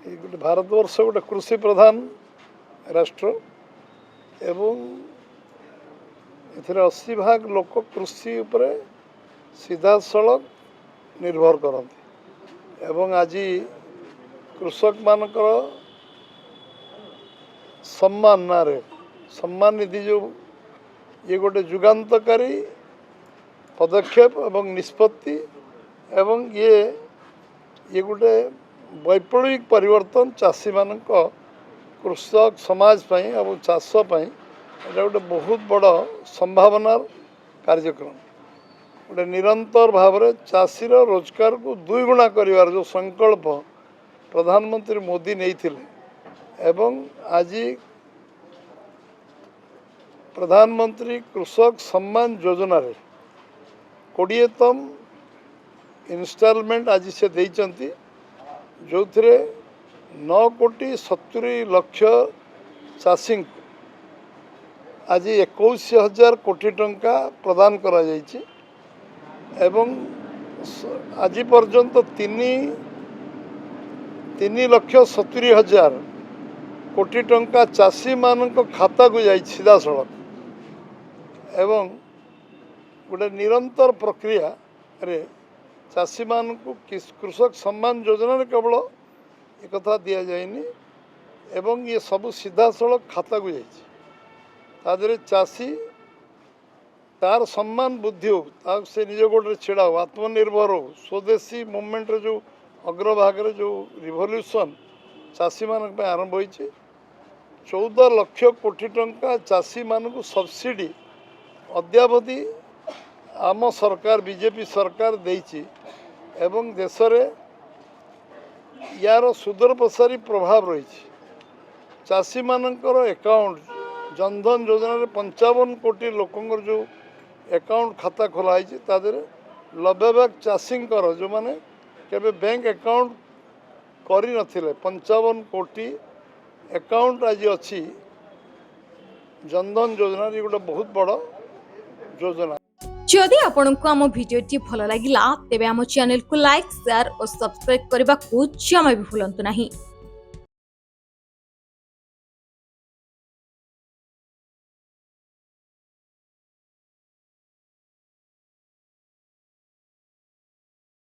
गोटे भारतवर्ष गोटे कृषि प्रधान राष्ट्र एवं एथिरे 80% लोक कृषि उपरे सीधा सड़क निर्भर करते एवं आज कृषक मानकर सम्मान नारे सम्मान निधि जो ये गोटे जुगान्तकारी पदक्षेप एवं निष्पत्ति एवं ये गोटे वैप्लविक परिवर्तन चाषी मानक कृषक समाज पई एवं चाष पई एटा गोटे बहुत बड़ संभावनार कार्यक्रम गोटे निरंतर भाव में चाषीर रोजगार को दुई गुणा करिवार जो संकल्प प्रधानमंत्री मोदी नहीं एवं आज प्रधानमंत्री कृषक सम्मान योजना रे 20तम इंस्टॉलमेंट आज से देइचंती जो थे 9,70,00,000 चाषी आज 21,000 कोटी टंका प्रदान करा जाइछि एवं आज पर्यंत 3,70,000 कोटी टंका चाषी मानक खाता को जाइछि सीधा सड़क एवं गोटे निरंतर प्रक्रिया रे चाषी मान को कृषक सम्मान योजना केवल एक कथा दि जाएनी एवं ये सब सीधा सड़क खाता को जाइए चाषी तार सम्मान बुद्धि हो से निज गोटे छिड़ा हो आत्मनिर्भर हो स्वदेशी मूवमेंट जो अग्रभाग जो रिवोल्यूशन चाषी मान आरंभ होती 14 लाख कोटी टंका चाषी मान को सब्सिडी अद्यावधि आम सरकार बीजेपी सरकार देइछि एवं देश रे यार सुदूर प्रसारी प्रभाव रही चाषी मानकर अकाउंट जनधन योजना रे 55 कोटी लोकंर जो अकाउंट खाता खोलाई तादेरे 90 चाषी जो माने केबे बैंक अकाउंट करी नथिले 55 कोटी अकाउंट आज अच्छी जनधन योजना ये गोटे बहुत बड़ योजना। जदि आपंक आम भिडी भल लगा तेब आम चैनल को लाइक शेयर और सब्सक्राइब करने को जमा भी भूलु नहीं।